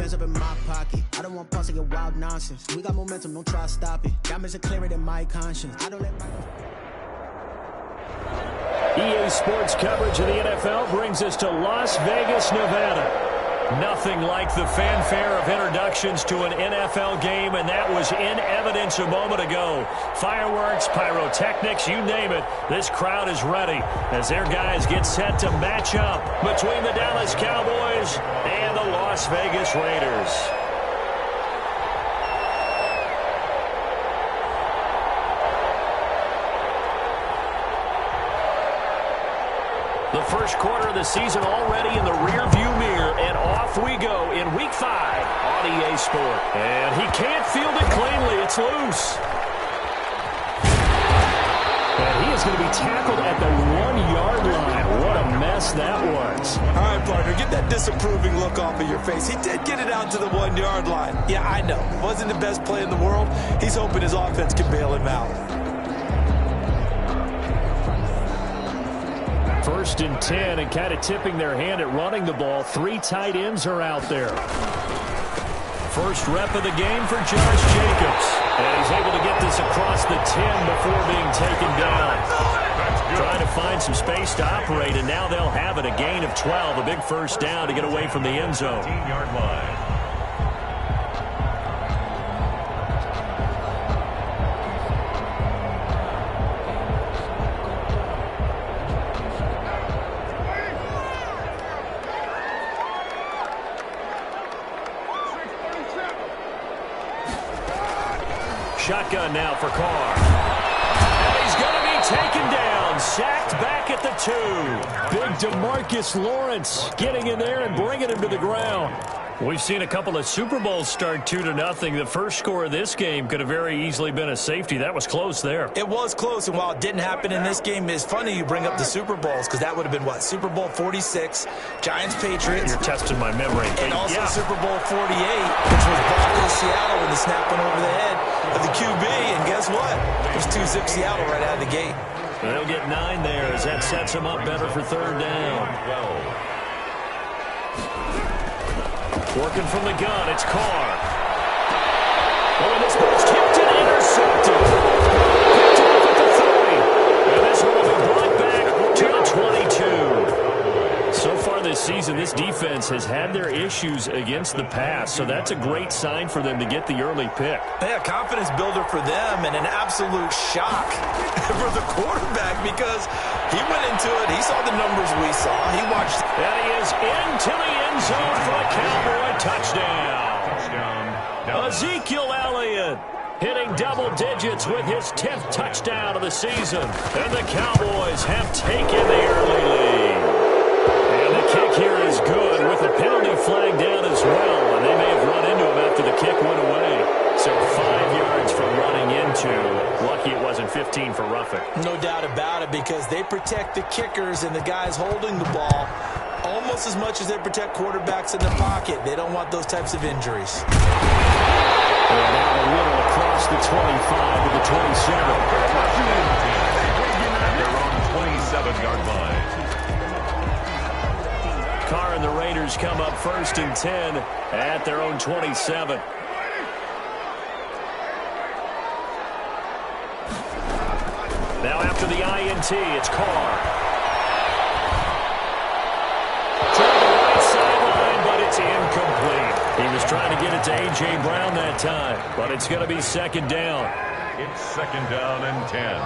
Hands up in my pocket. I don't want pulse to get wild nonsense. We got momentum, don't try to stop it. Diamonds are clearer than my conscience. I don't let my... EA Sports coverage of the NFL brings us to Las Vegas, Nevada. Nothing like the fanfare of introductions to an NFL game, and that was in evidence a moment ago. Fireworks, pyrotechnics, you name it. This crowd is ready as their guys get set to match up between the Dallas Cowboys and the Las Vegas Raiders. The first quarter of the season already in the rearview mirror, and off we go in Week 5 on EA Sport. And he can't field it cleanly. It's loose. And he is going to be tackled at the 1-yard line. What a mess that was. All right, partner, get that disapproving look off of your face. He did get it out to the 1-yard line. Yeah, I know. Wasn't the best play in the world. He's hoping his offense can bail him out. First and 10, and kind of tipping their hand at running the ball. 3 tight ends are out there. First rep of the game for Josh Jacobs. And he's able to get this across the 10 before being taken down. Trying to find some space to operate, and now they'll have it. A gain of 12, a big first down to get away from the end zone. 15-yard line. Shotgun now for Carr. And he's going to be taken down. Sacked back at the 2. Big DeMarcus Lawrence getting in there and bringing him to the ground. We've seen a couple of Super Bowls start 2-0. The first score of this game could have very easily been a safety. That was close there. It was close, and while it didn't happen in this game, it's funny you bring up the Super Bowls, because that would have been, what, Super Bowl 46, Giants-Patriots. You're testing my memory. And also Super Bowl 48, which was Buffalo Seattle when the snap went over the head of the QB, and guess what? There's 2-zip Seattle right out of the gate. They'll get 9 there as that sets them up better for third down. 12. Working from the gun, it's Carr. Oh, and this ball's tipped and intercepted. Picked off at the 30. And this one will be brought back to the 22. So far this season, this defense has had their issues against the pass, so that's a great sign for them to get the early pick. Yeah, confidence builder for them, and an absolute shock for the quarterback, because he went into it, he saw the numbers we saw, he watched. And he is into the end zone for a Cowboy touchdown. Ezekiel Elliott hitting double digits with his 10th touchdown of the season. And the Cowboys have taken the early lead. And the kick here is good with a penalty flag down as well. And they may have run into him after the kick went away. So 5 yards for running into. Lucky it wasn't 15 for roughing. No doubt about it, because they protect the kickers and the guys holding the ball almost as much as they protect quarterbacks in the pocket. They don't want those types of injuries. And now a little across the 25 to the 27. Their own 27-yard line. Carr and the Raiders come up first and 10 at their own 27. Now after the INT, it's Carr. Trying the right sideline, but it's incomplete. He was trying to get it to A.J. Brown that time, but it's going to be second down. It's second down and 10.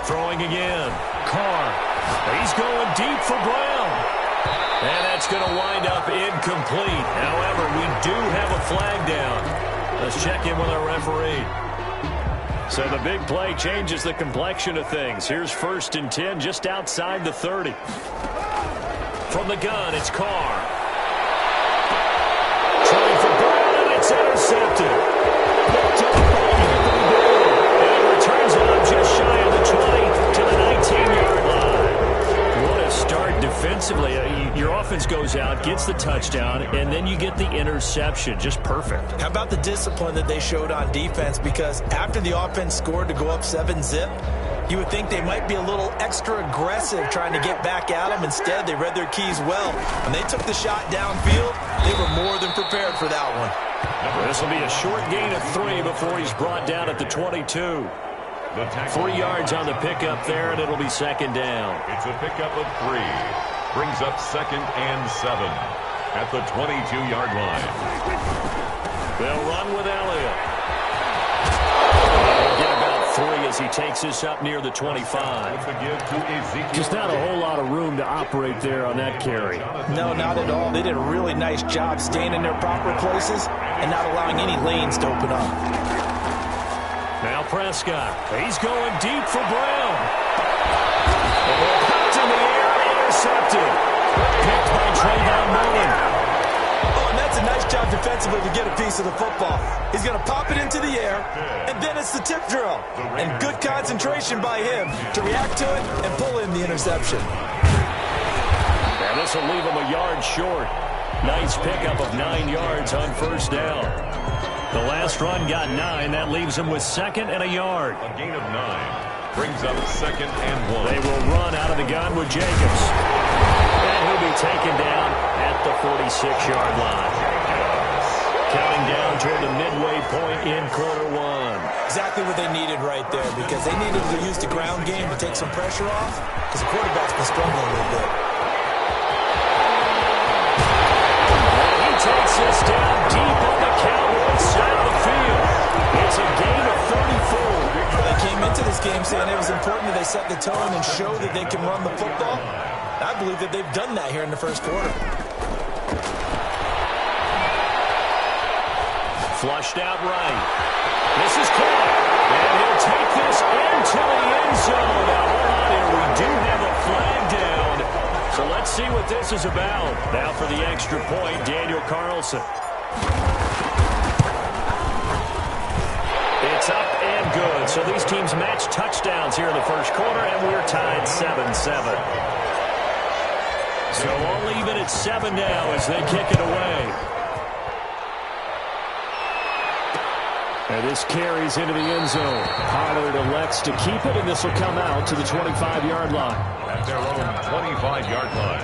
Throwing again. Carr. He's going deep for Brown. And that's going to wind up incomplete. However, we do have a flag down. Let's check in with our referee. So the big play changes the complexion of things. Here's first and 10 just outside the 30. From the gun, it's Carr. Trying for Brown, and it's intercepted. Picked up and returns it up just shy of the 20 to the 19-yard line. What a start defensively. Your offense goes out, gets the touchdown, and then you get the interception. Just perfect. How about the discipline that they showed on defense? Because after the offense scored to go up 7-zip, You would think they might be a little extra aggressive trying to get back at them. Instead, they read their keys well. When they took the shot downfield, they were more than prepared for that one. This will be a short gain of 3 before he's brought down at the 22. 3 yards on the pickup there, and it'll be second down. It's a pickup of 3. Brings up 2nd and 7 at the 22-yard line. They'll run with Elliott. Get about 3 as he takes this up near the 25. Just not a whole lot of room to operate there on that carry. No, not at all. They did a really nice job staying in their proper places and not allowing any lanes to open up. Now Prescott. He's going deep for Brown. Popped in the air, intercepted. Picked by Trayvon Mullen. Oh, and that's a nice job defensively to get a piece of the football. He's going to pop it into the air, and then it's the tip drill. And good concentration by him to react to it and pull in the interception. And this will leave him a yard short. Nice pickup of 9 yards on first down. The last run got 9. That leaves him with 2nd and a yard. A gain of 9 brings up 2nd and 1. They will run out of the gun with Jacobs. And he'll be taken down at the 46-yard line. Counting down toward the midway point in quarter 1. Exactly what they needed right there, because they needed to use the ground game to take some pressure off, because the quarterback's been struggling a little bit. And he takes this down deep on the Cowboys side of the field. It's a gain of 34. They came into this game saying it was important that they set the tone and show that they can run the football. I believe that they've done that here in the first quarter. Flushed out right. This is caught. And he'll take this into the end zone. Now, hold on here. We do have a flag down. So let's see what this is about. Now for the extra point, Daniel Carlson. It's up and good. So these teams match touchdowns here in the first quarter, and we're tied 7-7. So all even at 7 now as they kick it away. And this carries into the end zone. Pollard elects to keep it, and this will come out to the 25-yard line. At their own 25-yard line.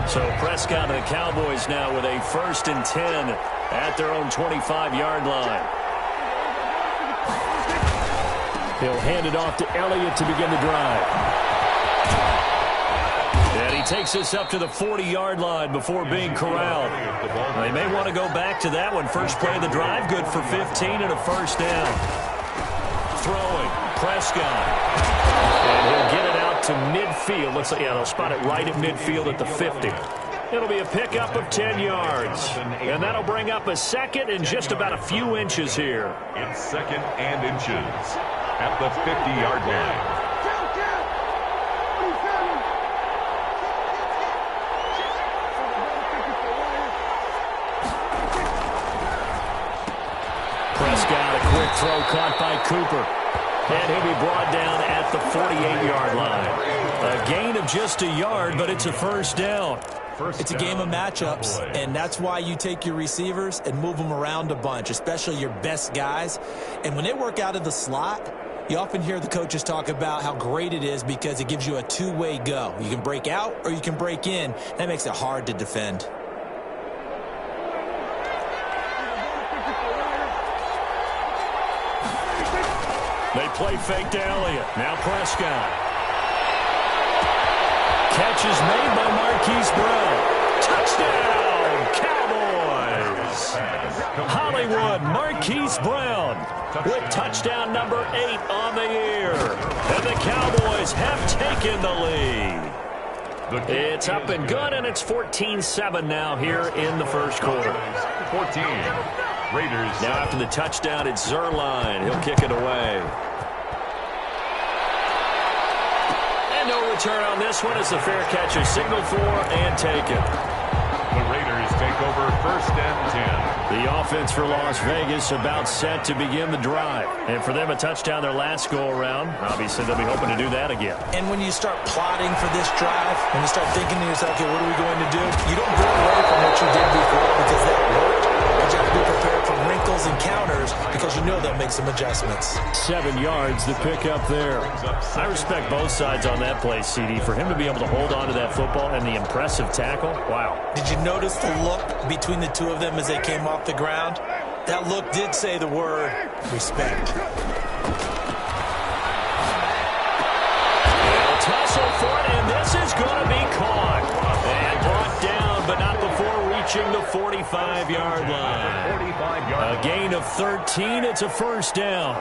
So Prescott and the Cowboys now with a 1st and 10 at their own 25-yard line. He'll hand it off to Elliott to begin the drive. And he takes this up to the 40-yard line before being corralled. They may want to go back to that one. First play of the drive, good for 15 and a first down. Throwing, Prescott. And he'll get it out to midfield. Looks like, yeah, they'll spot it right at midfield at the 50. It'll be a pickup of 10 yards. And that'll bring up a 2nd and just about a few inches here. It's 2nd and inches at the 50-yard line. Prescott, a quick throw caught by Cooper. And he'll be brought down at the 48-yard line. A gain of just a yard, but it's a first down. It's a game of matchups, and that's why you take your receivers and move them around a bunch, especially your best guys. And when they work out of the slot, you often hear the coaches talk about how great it is because it gives you a two-way go. You can break out or you can break in. That makes it hard to defend. They play fake to Elliott. Now Prescott. Catch is made by Marquise Brown. Touchdown, Cowboys. Hollywood, Marquise Brown with touchdown number 8 on the year. And the Cowboys have taken the lead. It's up and good, and it's 14-7 now here in the first quarter. 14. Raiders. Now after the touchdown, it's Zerline. He'll kick it away. And no return on this one as the fair catch is signaled for and taken. The Raiders take over 1st and 10. The offense for Las Vegas about set to begin the drive. And for them, a touchdown their last go-around. Obviously, they'll be hoping to do that again. And when you start plotting for this drive, when you start thinking to yourself, okay, what are we going to do? You don't go away from what you did before because that worked. But you have to be prepared for wrinkles doubles and counters because you know they'll make some adjustments. 7 yards to pick up there. I respect both sides on that play, CD. For him to be able to hold on to that football and the impressive tackle, wow. Did you notice the look between the two of them as they came off the ground? That look did say the word respect. They'll tussle for it, and this is going to be caught. And brought down, but not before reaching the 45-yard line. A gain of 13. It's a first down.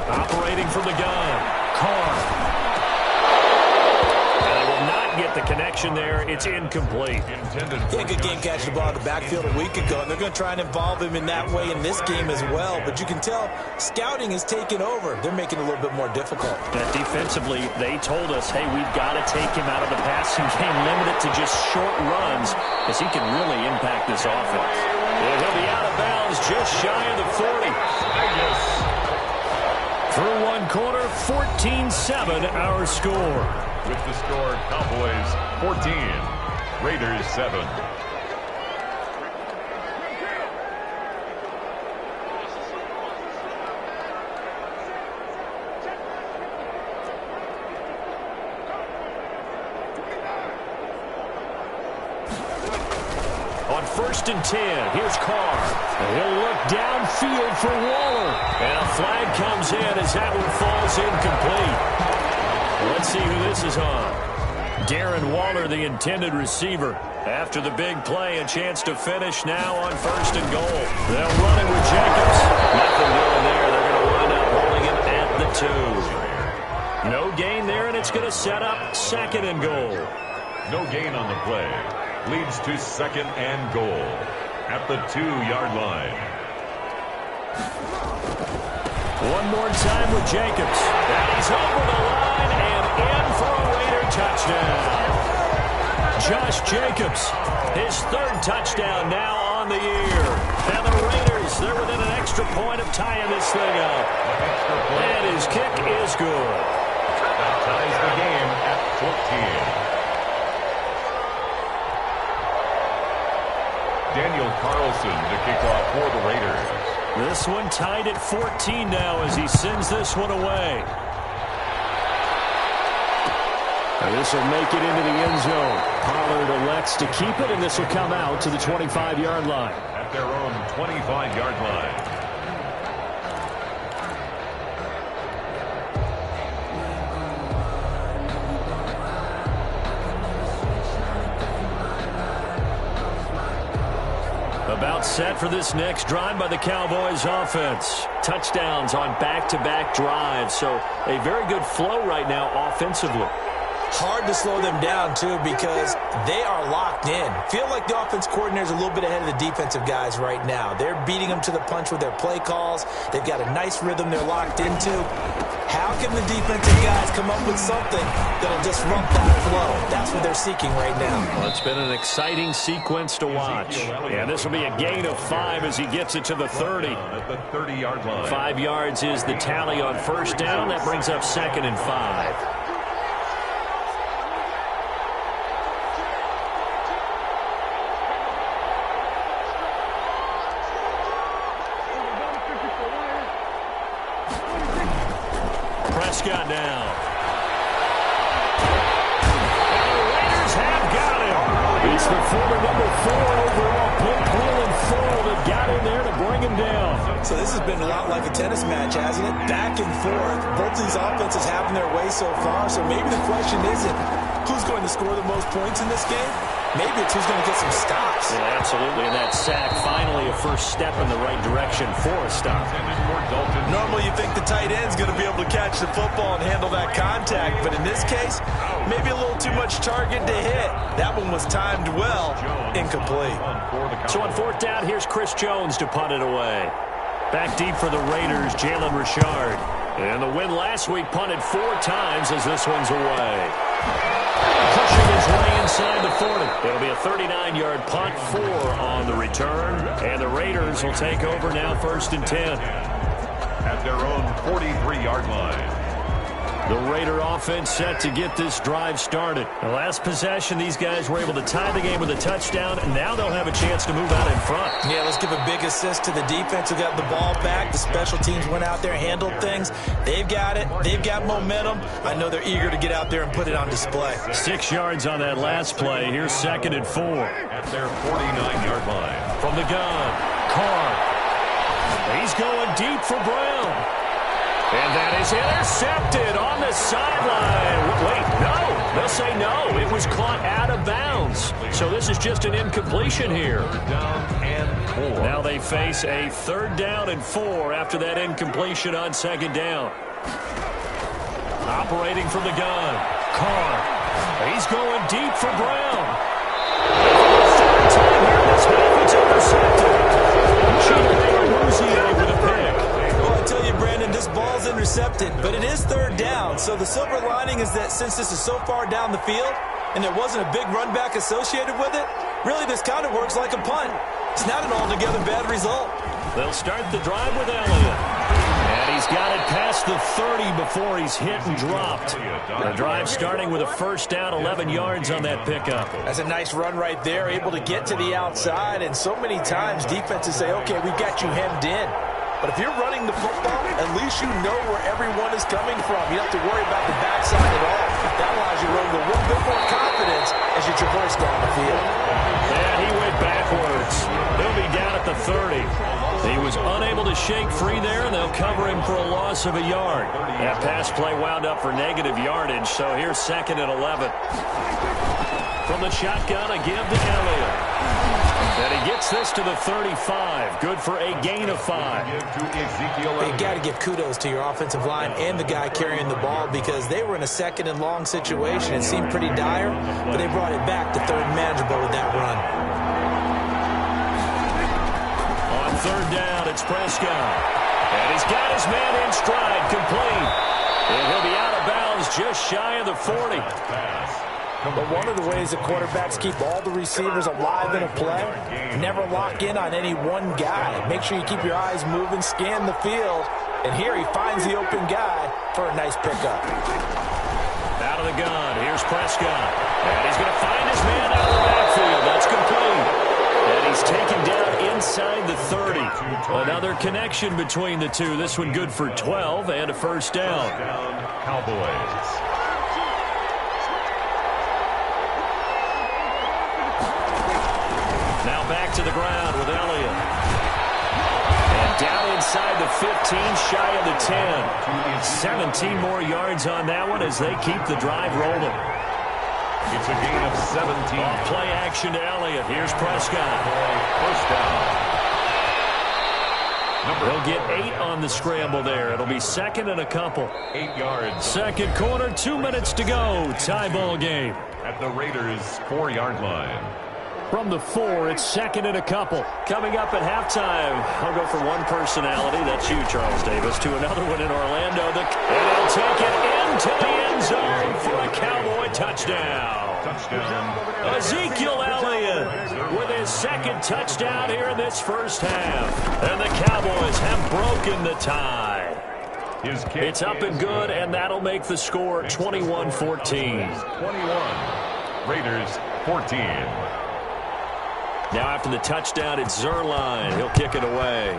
Operating from the gun, Carr. Get the connection there. It's incomplete. Yeah, good game catching the ball in the backfield a week ago, and they're going to try and involve him in that way in this game as well. But you can tell scouting is taking over. They're making it a little bit more difficult. Defensively, they told us, hey, we've got to take him out of the passing game, limit it to just short runs, because he can really impact this offense. He'll be out of bounds just shy of the 40. Through one quarter, 14-7 our score. With the score, Cowboys 14, Raiders 7. On 1st and 10, here's Carr. And he'll look downfield for Waller. And a flag comes in as that one falls incomplete. Let's see who this is on. Darren Waller, the intended receiver. After the big play, a chance to finish now on 1st and goal. They'll run it with Jacobs. Nothing doing there. They're going to wind up holding it at the 2. No gain there, and it's going to set up 2nd and goal. No gain on the play. Leads to 2nd and goal at the 2-yard line. One more time with Jacobs. And he's over the line and in for a Raider touchdown. Josh Jacobs, his 3rd touchdown now on the year. And the Raiders, they're within an extra point of tying this thing up. And his kick is good. That ties the game at 14. Daniel Carlson to kick off for the Raiders. This one tied at 14 now as he sends this one away. And this will make it into the end zone. Pollard elects to keep it, and this will come out to the 25-yard line. At their own 25-yard line. About set for this next drive by the Cowboys offense. Touchdowns on back-to-back drives, so a very good flow right now offensively. Hard to slow them down, too, because they are locked in. Feel like the offense coordinator is a little bit ahead of the defensive guys right now. They're beating them to the punch with their play calls. They've got a nice rhythm they're locked into. How can the defensive guys come up with something that'll disrupt that flow? That's what they're seeking right now. Well, it's been an exciting sequence to watch. And this will be a gain of 5 as he gets it to the 30. At the 30-yard line. 5 yards is the tally on 1st down. That brings up 2nd and 5. Prescott now. And the Raiders have got him. It's the former number 4 overall pick, Breland Furl, that got in there to bring him down. So this has been a lot like a tennis match, hasn't it? Back and forth. Both these offenses having their way so far, so maybe the question isn't who's going to score the most points in this game. Maybe it's who's going to get some stops. Yeah, absolutely. And that sack, finally a first step in the right direction for a stop. Normally you think the tight end's going to be able to catch the football and handle that contact, but in this case, maybe a little too much target to hit. That one was timed well, incomplete. So on 4th down, here's Chris Jones to punt it away. Back deep for the Raiders, Jalen Richard. And the win last week punted 4 times as this one's away. Pushing his way inside the 40. It'll be a 39-yard punt, 4 on the return. And the Raiders will take over now 1st and 10. At their own 43-yard line. The Raider offense set to get this drive started. The last possession, these guys were able to tie the game with a touchdown, and now they'll have a chance to move out in front. Yeah, let's give a big assist to the defense who got the ball back. The special teams went out there, handled things. They've got it. They've got momentum. I know they're eager to get out there and put it on display. 6 yards on that last play. Here's 2nd and 4. At their 49-yard line. From the gun, Carr. He's going deep for Brown. And that is intercepted on the sideline. Wait, no. They'll say no. It was caught out of bounds. So this is just an incompletion here. 3rd down and 4. Now they face a 3rd down and 4 after that incompletion on 2nd down. Operating from the gun, Carr. He's going deep for Brown. Time here this half, it's intercepted. With a pick. Well, I tell you, Brandon, this ball's intercepted, but it is 3rd down. So the silver lining is that since this is so far down the field and there wasn't a big run back associated with it, really this kind of works like a punt. It's not an altogether bad result. They'll start the drive with Elliott. And he's got it past the 30 before he's hit and dropped. The drive starting with a 1st down, 11 yards on that pickup. That's a nice run right there, able to get to the outside. And so many times defenses say, okay, we've got you hemmed in. But if you're running the football, at least you know where everyone is coming from. You don't have to worry about the backside at all. That allows you to run with a little bit more confidence as you traverse down the field. Yeah, he went backwards. He'll be down at the 30. He was unable to shake free there, and they'll cover him for a loss of a yard. That pass play wound up for negative yardage, so here's 2nd and 11. From the shotgun, a give to Elliott. And he gets this to the 35. Good for a gain of 5. You got to give kudos to your offensive line and the guy carrying the ball because they were in a 2nd and long situation. It seemed pretty dire, but they brought it back to 3rd and manageable with that run. On 3rd down, it's Prescott. And he's got his man in stride, complete. And he'll be out of bounds just shy of the 40. But one of the ways that quarterbacks keep all the receivers alive in a play, never lock in on any one guy. Make sure you keep your eyes moving, scan the field, and here he finds the open guy for a nice pickup. Out of the gun, here's Prescott. And he's going to find his man out of the backfield. That's complete. And he's taken down inside the 30. Another connection between the two. This one good for 12 and a 1st down. Cowboys. Now back to the ground with Elliott. And down inside the 15, shy of the 10. 17 more yards on that one as they keep the drive rolling. It's a gain of 17. Play action to Elliott. Here's Prescott. 1st down. They'll get 8 on the scramble there. It'll be 2nd and a couple. 8 yards. 2nd quarter, 2 minutes to go. Tie ball game. At the Raiders' 4-yard line. From the 4, it's 2nd and a couple. Coming up at halftime, I'll go from one personality, that's you, Charles Davis, to another one in Orlando. And they'll take it into the end zone for a Cowboy touchdown. Ezekiel Elliott with his 2nd touchdown here in this 1st half. And the Cowboys have broken the tie. It's up and good, and that'll make the score 21-14. 21. Raiders 14. Now after the touchdown, it's Zerline. He'll kick it away.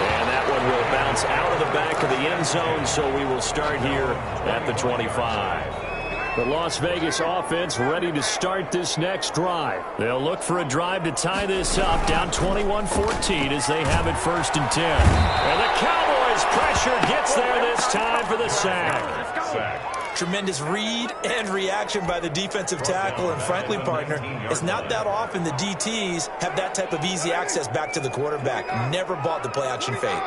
And that one will bounce out of the back of the end zone, so we will start here at the 25. The Las Vegas offense ready to start this next drive. They'll look for a drive to tie this up, down 21-14 as they have it 1st and 10. And the Cowboys pressure gets there this time for the sack. Tremendous read and reaction by the defensive tackle, and frankly, partner, it's not that often the DTs have that type of easy access back to the quarterback. Never bought the play-action fake.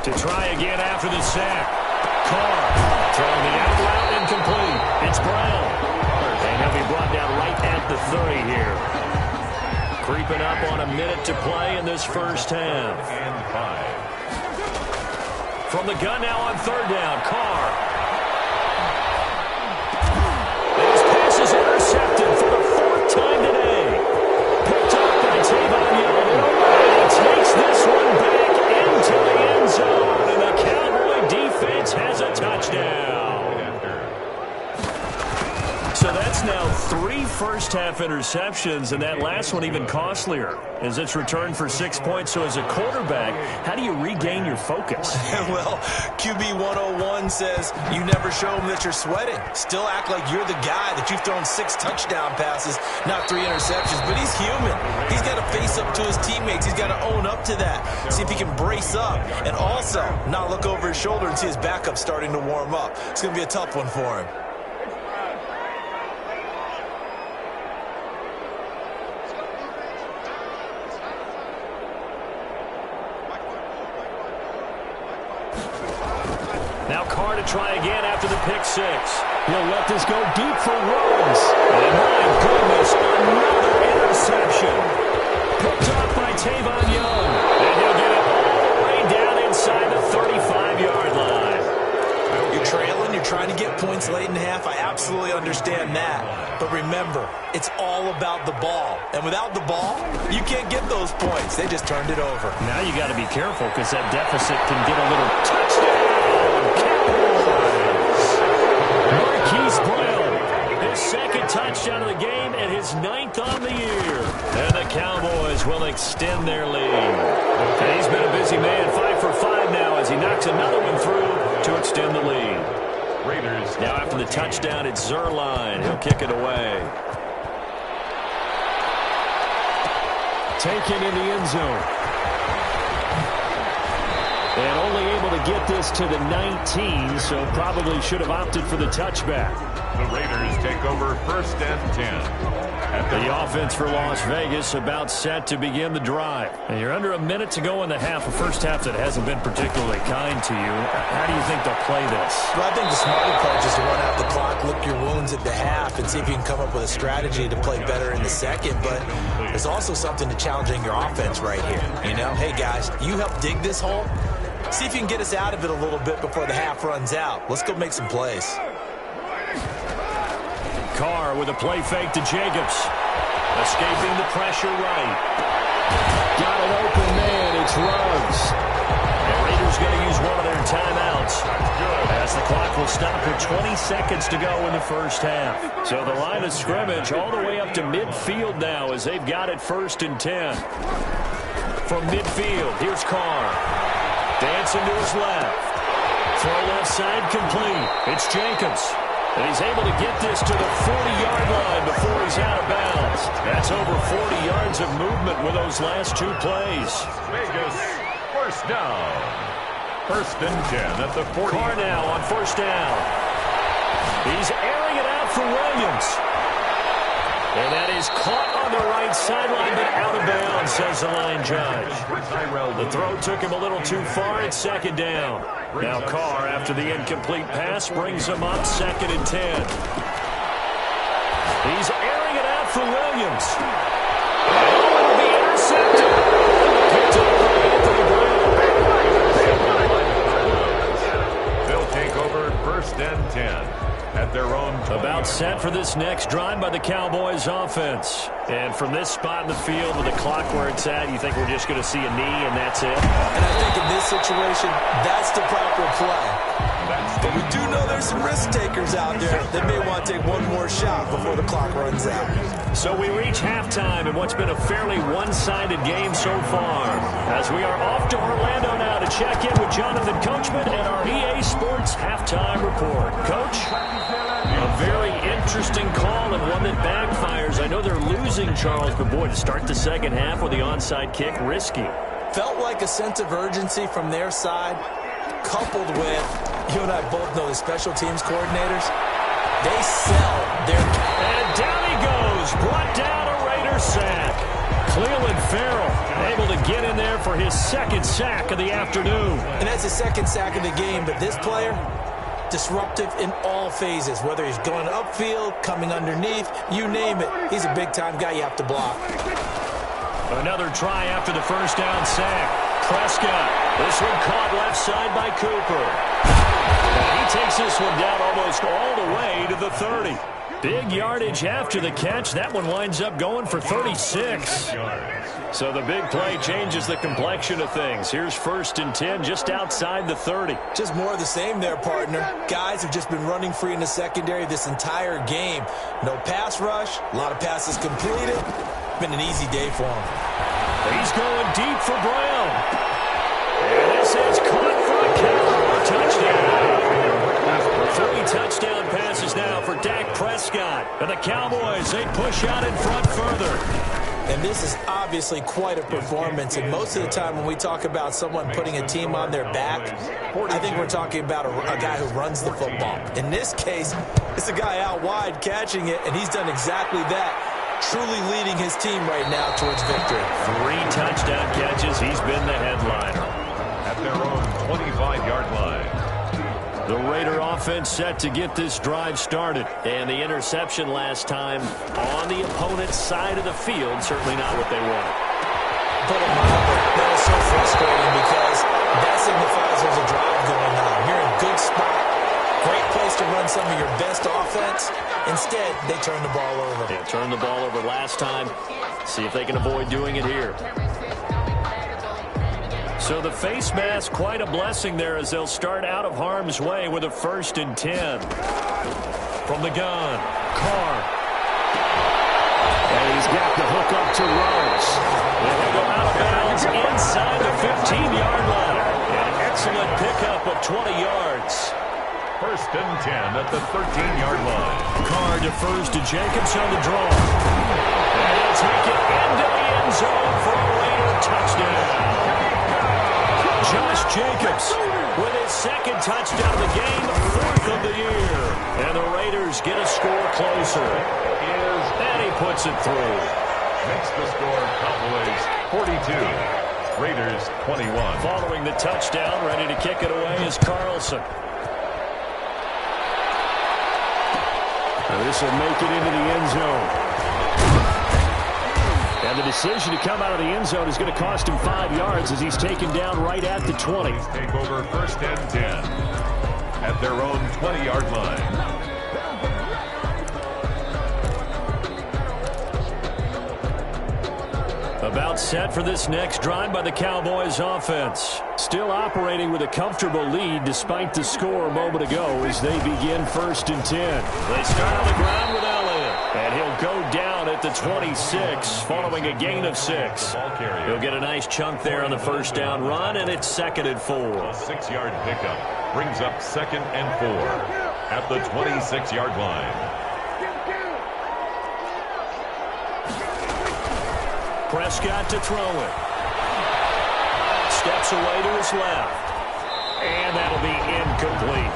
To try again after the sack. Carr throwing the out route incomplete. It's Brown. And he'll be brought down right at the 30 here. Creeping up on a minute to play in this 1st half. And 5. From the gun now on 3rd down, Carr. His pass is intercepted for the 4th time today. Picked up by Tavon Young. And he takes this one back first half interceptions, and that last one even costlier as it's returned for 6 points. So as a quarterback, how do you regain your focus? Well, QB 101 says you never show them that you're sweating. Still act like you're the guy that you've thrown 6 touchdown passes, not 3 interceptions. But he's human. He's got to face up to his teammates. He's got to own up to that. See if he can brace up and also not look over his shoulder and see his backup starting to warm up. It's going to be a tough one for him. Now Carr to try again after the pick 6. He'll let this go deep for Rhodes. And my goodness, another interception. Picked off by Tavon Young. And he'll get it all the way down inside the 35-yard line. You're trailing, you're trying to get points late in the half. I absolutely understand that. But remember, it's all about the ball. And without the ball, you can't get those points. They just turned it over. Now you got to be careful because that deficit can get a little touchdown. Marquise Brown, his second touchdown of the game and his 9th on the year. And the Cowboys will extend their lead. And he's been a busy man, 5 for 5 now as he knocks another one through to extend the lead. Raiders. Now after the touchdown, it's Zerline. He'll kick it away. Taken in the end zone. And only able to get this to the 19, so probably should have opted for the touchback. The Raiders take over 1st and 10. The offense for Las Vegas about set to begin the drive. And you're under a minute to go in the half, a first half that hasn't been particularly kind to you. How do you think they'll play this? Well, I think the smarter approach is to run out the clock, lick your wounds at the half, and see if you can come up with a strategy to play better in the second. But there's also something to challenging your offense right here. You know, hey, guys, you help dig this hole. See if you can get us out of it a little bit before the half runs out. Let's go make some plays. Carr with a play fake to Jacobs. Escaping the pressure right. Got an open man. It's Ruggs. The Raiders going to use one of their timeouts. As the clock will stop with 20 seconds to go in the first half. So the line of scrimmage all the way up to midfield now as they've got it 1st and 10. From midfield, here's Carr. Dancing to his left. Throw left side complete. It's Jacobs. And he's able to get this to the 40-yard line before he's out of bounds. That's over 40 yards of movement with those last 2 plays. Vegas, 1st down. 1st and 10 at the 40. Carr now on 1st down. He's airing it out for Williams. And that is caught on the right sideline, but out of bounds, says the line judge. The throw took him a little too far. It's 2nd down. Now Carr, after the incomplete pass, brings him up 2nd and 10. He's airing it out for Williams. Oh, it'll be intercepted. Picked up by Anthony Brown. They'll take over 1st and 10. At their own about set for this next drive by the Cowboys offense. And from this spot in the field with the clock where it's at, you think we're just going to see a knee and that's it? And I think in this situation, that's the proper play. But we do know there's some risk takers out there that may want to take one more shot before the clock runs out. So we reach halftime in what's been a fairly one-sided game so far. As we are off to Orlando now to check in with Jonathan Coachman and our EA Sports halftime report. Coach? A very interesting call and one that backfires. I know they're losing, Charles, but boy, to start the second half with the onside kick, risky. Felt like a sense of urgency from their side, coupled with, you and I both know the special teams coordinators, they sell their... And down he goes, brought down a Raider sack. Cleveland Farrell able to get in there for his 2nd sack of the afternoon. And that's his 2nd sack of the game, but this player... disruptive in all phases, whether he's going upfield, coming underneath, you name it. He's a big-time guy you have to block. Another try after the 1st down sack. Prescott, this one caught left side by Cooper. And he takes this one down almost all the way to the 30. Big yardage after the catch. That one winds up going for 36. So the big play changes the complexion of things. Here's 1st and 10 just outside the 30. Just more of the same there, partner. Guys have just been running free in the secondary this entire game. No pass rush, a lot of passes completed. Been an easy day for him. He's going deep for Brown. And this is caught for a Cowboy touchdown. 3 touchdown passes now for Dak Prescott. And the Cowboys, they push out in front further. And this is obviously quite a performance. And most of the time when we talk about someone putting a team on their back, I think we're talking about a guy who runs the football. In this case, it's a guy out wide catching it, and he's done exactly that, truly leading his team right now towards victory. 3 touchdown catches. He's been the headliner. At their own 25-yard line. The Raider offense set to get this drive started. And the interception last time on the opponent's side of the field, certainly not what they wanted. Put him on. That is so frustrating because that signifies there's a drive going on. You're in a good spot. Great place to run some of your best offense. Instead, they turn the ball over. They turned the ball over last time. See if they can avoid doing it here. So the face mask, quite a blessing there as they'll start out of harm's way with a 1st and 10. From the gun, Carr. And he's got the hook up to Rose. And he'll go out of bounds inside the 15-yard line. An excellent pickup of 20 yards. 1st and 10 at the 13-yard line. Carr defers to Jacobs on the draw. And he'll take it into the end zone for a Raider touchdown. Josh Jacobs with his 2nd touchdown of the game, 4th of the year. And the Raiders get a score closer. And he puts it through. Makes the score Cowboys 42, Raiders 21. Following the touchdown, ready to kick it away is Carlson. Now this will make it into the end zone. And the decision to come out of the end zone is going to cost him 5 yards as he's taken down right at the 20. Take over 1st and 10 at their own 20-yard line. About set for this next drive by the Cowboys offense. Still operating with a comfortable lead despite the score a moment ago as they begin 1st and 10. They start on the ground with Elliott. And he'll go down at the 26 following a gain of 6. He'll get a nice chunk there on the 1st down run, and it's 2nd and 4. A 6-yard pickup brings up 2nd and 4 at the 26-yard line. Prescott to throw it. Steps away to his left. And that'll be incomplete.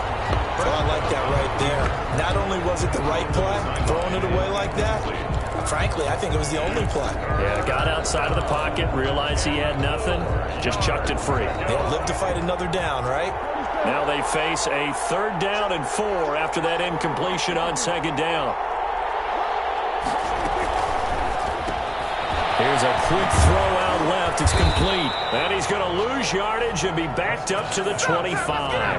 So I like that right there. Not only was it the right play, throwing it away like that, frankly, I think it was the only play. Yeah, got outside of the pocket, realized he had nothing, just chucked it free. They'll live to fight another down, right? Now they face a 3rd down and 4 after that incompletion on 2nd down. Here's a quick throw out left. It's complete. And he's going to lose yardage and be backed up to the 25.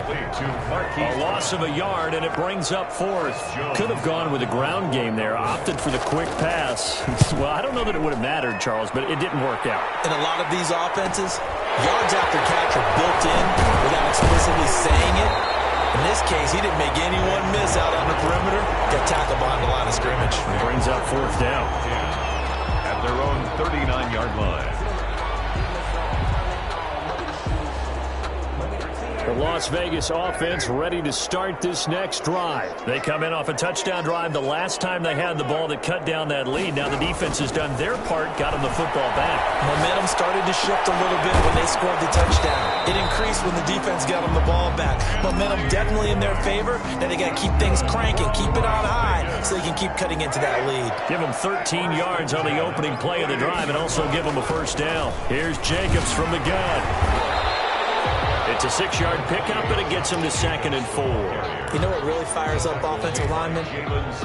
A loss of a yard, and it brings up 4th. Could have gone with a ground game there. Opted for the quick pass. Well, I don't know that it would have mattered, Charles, but it didn't work out. In a lot of these offenses, yards after catch are built in without explicitly saying it. In this case, he didn't make anyone miss out on the perimeter. Got tackled behind the line of scrimmage. Brings up 4th down. Their own 39-yard line. The Las Vegas offense ready to start this next drive. They come in off a touchdown drive the last time they had the ball that cut down that lead. Now the defense has done their part, got them the football back. Momentum started to shift a little bit when they scored the touchdown. It increased when the defense got them the ball back. Momentum definitely in their favor. Now they got to keep things cranking, keep it on high so they can keep cutting into that lead. Give them 13 yards on the opening play of the drive and also give them a 1st down. Here's Jacobs from the gun. It's a 6-yard pickup, and it gets him to 2nd and 4. You know what really fires up offensive linemen?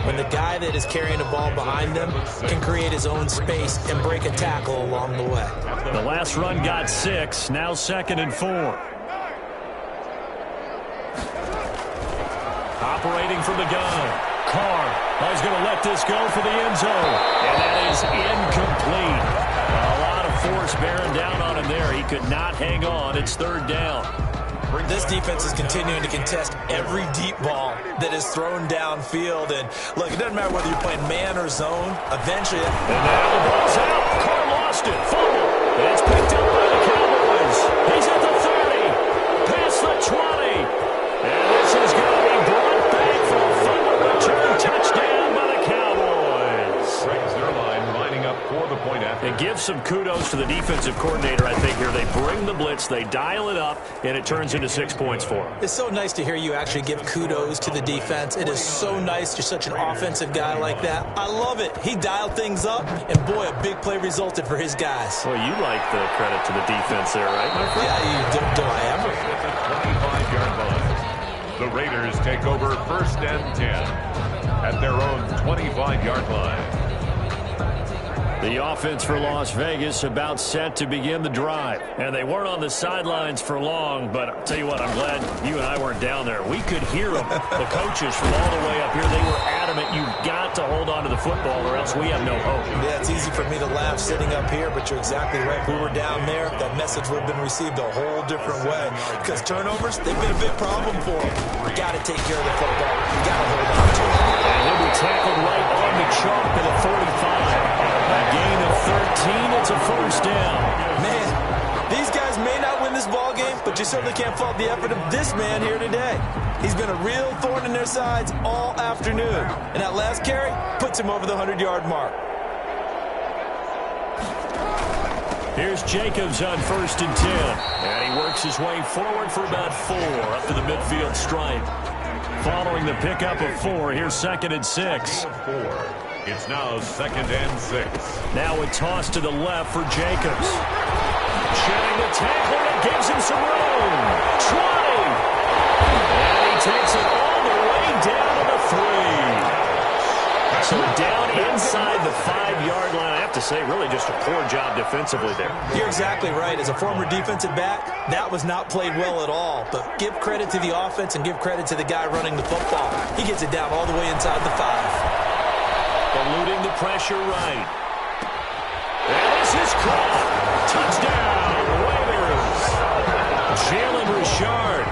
When the guy that is carrying the ball behind them can create his own space and break a tackle along the way. The last run got 6, now 2nd and 4. Operating from the gun, Carr. Oh, he's going to let this go for the end zone. And that is incomplete. A lot of force bearing down on him there. He could not hang on. It's third down. This defense is continuing to contest every deep ball that is thrown downfield. And, look, it doesn't matter whether you're playing man or zone. Eventually. And now the ball's out. Carr lost it. Fumble. And it's picked up by the Cowboys. He's at the 30. Past the 20. And this is going to be brought back for a fumble return touchdown by the Cowboys. Brings their line lining up for the point after. And give some kudos to the defensive coordinator, I think, here. They bring the blitz, they dial it up, and it turns into 6 points for them. It's so nice to hear you actually give kudos to the defense. It is so nice. You're such an offensive guy like that. I love it. He dialed things up, and, boy, a big play resulted for his guys. Well, you like the credit to the defense there, right, my friend? Yeah, do I ever? At the 25-yard line. The Raiders take over first and 10 at their own 25-yard line. The offense for Las Vegas about set to begin the drive. And they weren't on the sidelines for long, but I'll tell you what, I'm glad you and I weren't down there. We could hear them, the coaches from all the way up here. They were adamant, you've got to hold on to the football or else we have no hope. Yeah, it's easy for me to laugh sitting up here, but you're exactly right. If we were down there, that message would have been received a whole different way. Because turnovers, they've been a big problem for them. You got to take care of the football. You got to hold on to it. And he'll be tackled right on the chalk at the 45. A gain of 13. It's a first down. Man, these guys may not win this ball game, but you certainly can't fault the effort of this man here today. He's been a real thorn in their sides all afternoon. And that last carry puts him over the 100-yard mark. Here's Jacobs on first and 10. And he works his way forward for about 4 up to the midfield stripe. Following the pickup of 4, here's second and 6. It's now second and 6. Now a toss to the left for Jacobs. Shedding the tackle, and it gives him some room. 20. And he takes it all the way down to the 3. So down inside the 5-yard line. I have to say, really just a poor job defensively there. You're exactly right. As a former defensive back, that was not played well at all. But give credit to the offense and give credit to the guy running the football. He gets it down all the way inside the 5. Eluding the pressure right. And this is caught. Touchdown, Raiders. Jalen Richard,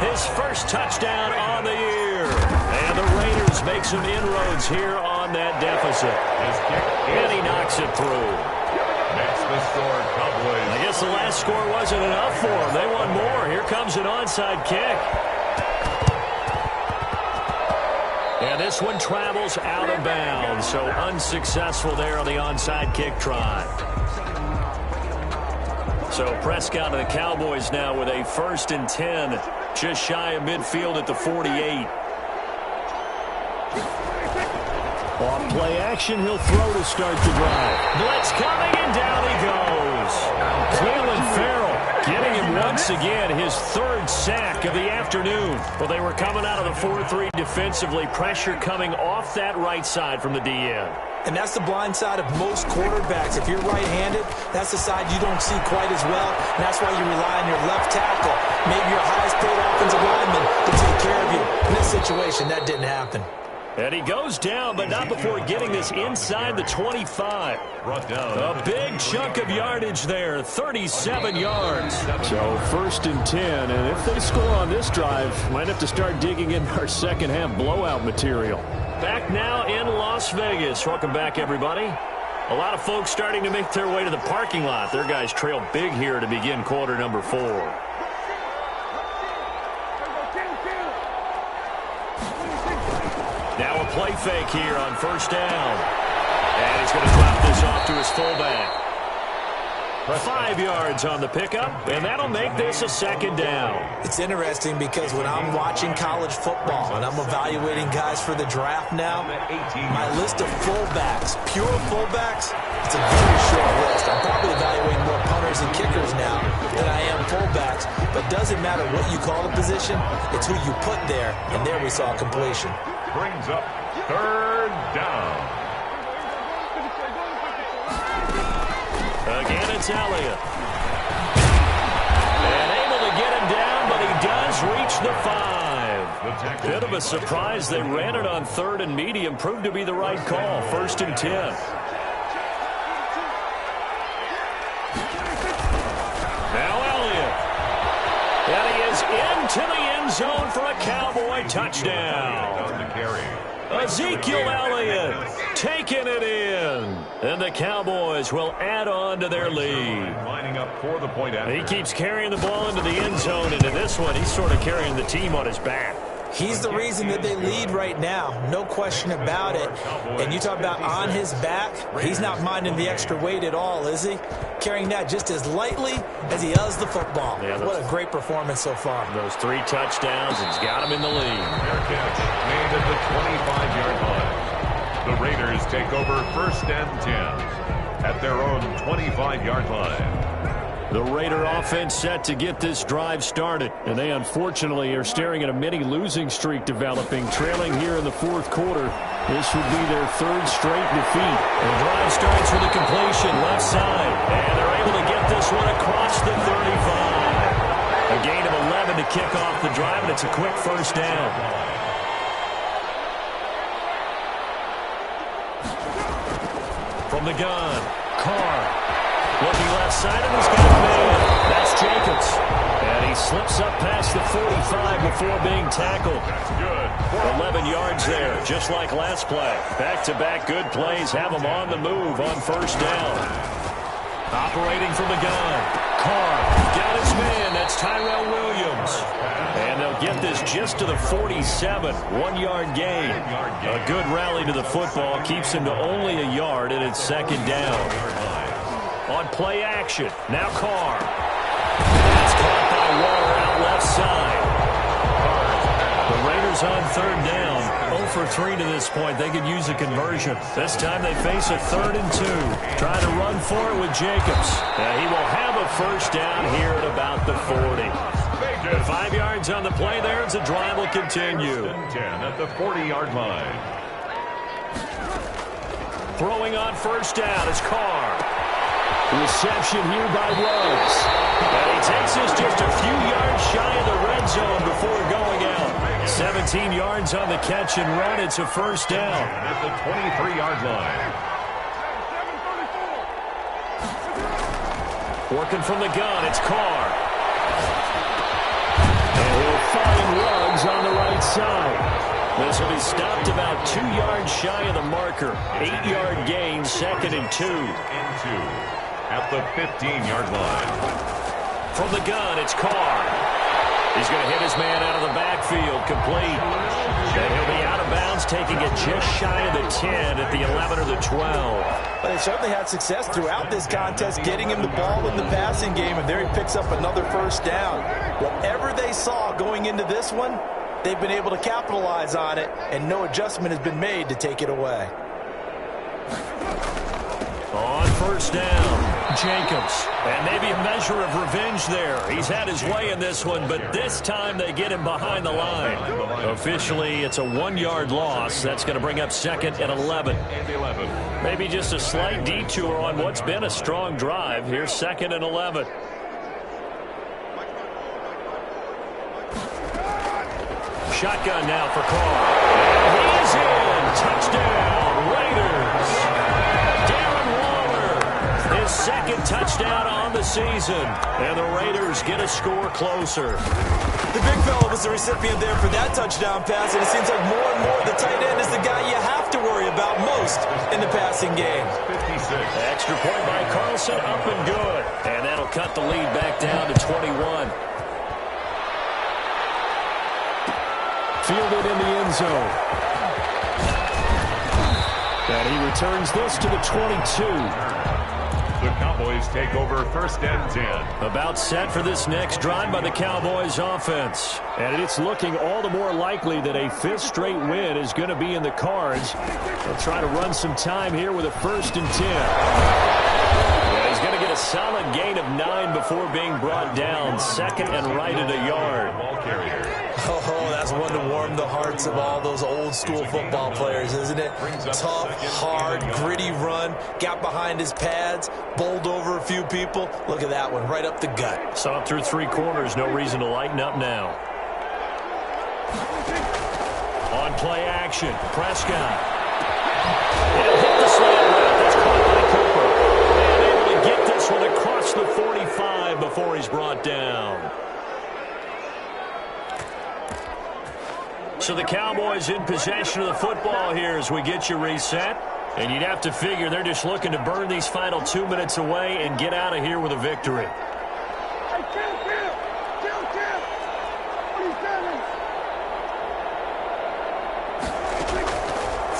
his first touchdown on the year. And the Raiders make some inroads here on that deficit. And he knocks it through. Makes the score, Cowboys. I guess the last score wasn't enough for them. They want more. Here comes an onside kick. And this one travels out of bounds, so unsuccessful there on the onside kick try. So Prescott and the Cowboys now with a first and 10, just shy of midfield at the 48. Off play action, he'll throw to start the drive. Blitz coming, and down he goes. Cleveland Farrell getting him once again, his third sack of the afternoon. Well, they were coming out of the 4-3 defensively. Pressure coming off that right side from the DN. And that's the blind side of most quarterbacks. If you're right-handed, that's the side you don't see quite as well. And that's why you rely on your left tackle, maybe your highest-paid offensive lineman, to take care of you. In this situation, that didn't happen. And he goes down, but not before getting this inside the 25. Brought down. A big chunk of yardage there, 37 yards. So first and 10, and if they score on this drive, might have to start digging in our second half blowout material. Back now in Las Vegas. Welcome back, everybody. A lot of folks starting to make their way to the parking lot. Their guys trail big here to begin quarter number 4. Now a play fake here on first down. And he's going to drop this off to his fullback. 5 yards on the pickup, and that'll make this a second down. It's interesting because when I'm watching college football and I'm evaluating guys for the draft now, my list of fullbacks, pure fullbacks, it's a very short list. I'm probably evaluating more punters and kickers now than I am fullbacks, but it doesn't matter what you call the position, it's who you put there, and there we saw completion. Brings up third down. Again, it's Elliott. And able to get him down, but he does reach the 5. Bit of a surprise. They ran it on 3rd and medium. Proved to be the right call. 1st and 10. Now Elliott. And he is into the end zone for a Cowboy touchdown. Ezekiel Elliott taking it in. And the Cowboys will add on to their lead. He keeps carrying the ball into the end zone. And in this one, he's sort of carrying the team on his back. He's the reason that they lead right now. No question about it. And you talk about on his back, he's not minding the extra weight at all, is he? Carrying that just as lightly as he does the football. Yeah, what a great performance so far. Those 3 touchdowns, it's got him in the lead. Fair catch made at the 25-yard line. The Raiders take over 1st and 10 at their own 25-yard line. The Raider offense set to get this drive started, and they unfortunately are staring at a mini losing streak developing, trailing here in the 4th quarter. This would be their 3rd straight defeat. The drive starts with a completion left side, and they're able to get this one across the 35. A gain of 11 to kick off the drive, and it's a quick 1st down. From the gun, Carr. Looking left side, and he's got a man. That's Jacobs. And he slips up past the 45 before being tackled. 11 yards there, just like last play. Back-to-back good plays have him on the move on 1st down. Operating from the gun. Carr got his man. That's Tyrell Williams. And they'll get this just to the 47. 1-yard gain. A good rally to the football keeps him to only a yard, and it's 2nd down. On play action. Now Carr. That's caught by Waller out left side. The Raiders on 3rd down. 0 for 3 to this point. They could use a conversion. This time they face a 3rd and 2. Trying to run for it with Jacobs. He will have a 1st down here at about the 40. 5 yards on the play there as the drive will continue. 10 at the 40-yard line. Throwing on 1st down is Carr. Reception here by Ruggs. And he takes us just a few yards shy of the red zone before going out. 17 yards on the catch and run. It's a 1st down. At the 23-yard line. Working from the gun, it's Carr. And he'll find Ruggs on the right side. This will be stopped about 2 yards shy of the marker. 8-yard gain, 2nd and 2. At the 15-yard line. From the gun, it's Carr. He's going to hit his man out of the backfield, complete. And he'll be out of bounds, taking it just shy of the 10 at the 11 or the 12. But they certainly had success throughout this contest, getting him the ball in the passing game, and there he picks up another 1st down. Whatever they saw going into this one, they've been able to capitalize on it, and no adjustment has been made to take it away. On 1st down, Jacobs. And maybe a measure of revenge there. He's had his way in this one, but this time they get him behind the line. Officially, it's a 1-yard loss. That's going to bring up 2nd and 11. Maybe just a slight detour on what's been a strong drive. Here's 2nd and 11. Shotgun now for Carr. And he's in. Touchdown, Raiders. His 2nd touchdown on the season. And the Raiders get a score closer. The big fella was the recipient there for that touchdown pass, and it seems like more and more the tight end is the guy you have to worry about most in the passing game. 56. Extra point by Carlson, up and good. And that'll cut the lead back down to 21. Fielded in the end zone. And he returns this to the 22. The Cowboys take over 1st and 10. About set for this next drive by the Cowboys offense. And it's looking all the more likely that a 5th straight win is going to be in the cards. They'll try to run some time here with a 1st and 10. Yeah, he's going to get a solid gain of 9 before being brought down. 2nd and right at a yard. Ball carrier. Oh, that's one to warm the hearts of all those old-school football players, isn't it? Tough, hard, gritty run, got behind his pads, bowled over a few people. Look at that one, right up the gut. Saw it through 3 corners, no reason to lighten up now. On play action, Prescott. He'll hit the slant route. That's caught by Cooper. And able to get this one across the 45 before he's brought down. So the Cowboys in possession of the football here as we get you reset. And you'd have to figure they're just looking to burn these final 2 minutes away and get out of here with a victory.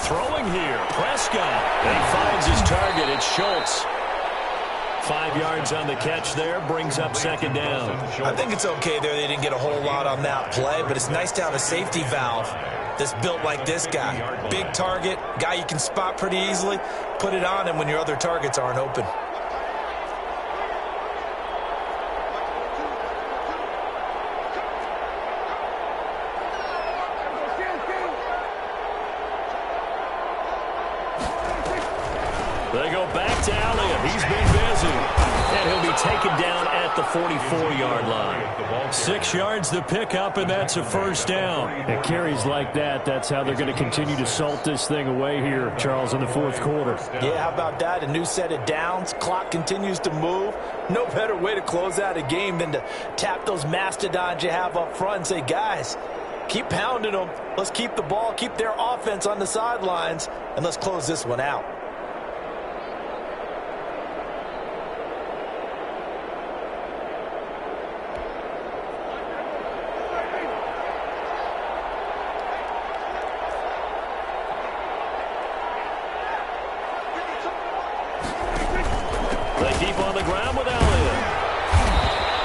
Throwing here, Prescott. And he finds his target. It's Schultz. 5 yards on the catch there, brings up second down. I think it's okay there. They didn't get a whole lot on that play, but it's nice to have a safety valve that's built like this guy. Big target, guy you can spot pretty easily. Put it on him when your other targets aren't open. They go back to Elliott. He's been busy. And he'll be taken down at the 44-yard line. 6 yards to pick up, and that's a first down. And carries like that, that's how they're going to continue to salt this thing away here, Charles, in the fourth quarter. Yeah, how about that? A new set of downs. Clock continues to move. No better way to close out a game than to tap those mastodons you have up front and say, guys, keep pounding them. Let's keep the ball, keep their offense on the sidelines, and let's close this one out. They keep on the ground with Elliott.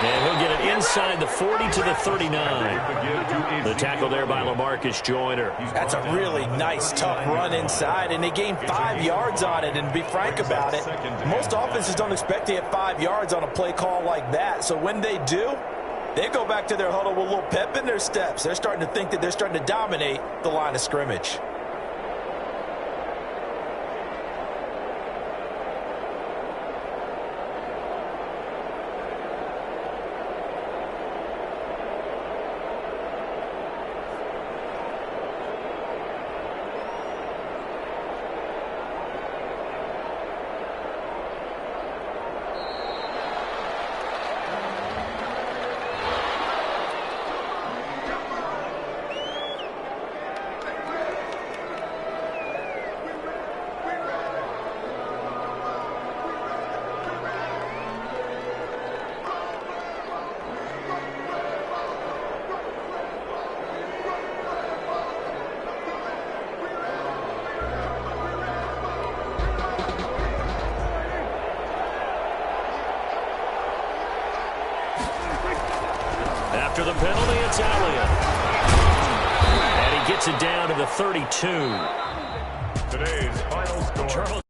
And he'll get it inside the 40 to the 39. The tackle there by LaMarcus Joyner. That's a really nice, tough run inside, and they gained 5 yards on it. And to be frank about it, most offenses don't expect to get 5 yards on a play call like that. So when they do, they go back to their huddle with a little pep in their steps. They're starting to think that they're starting to dominate the line of scrimmage. After the penalty, it's Elliott. And he gets it down to the 32. Today's final score.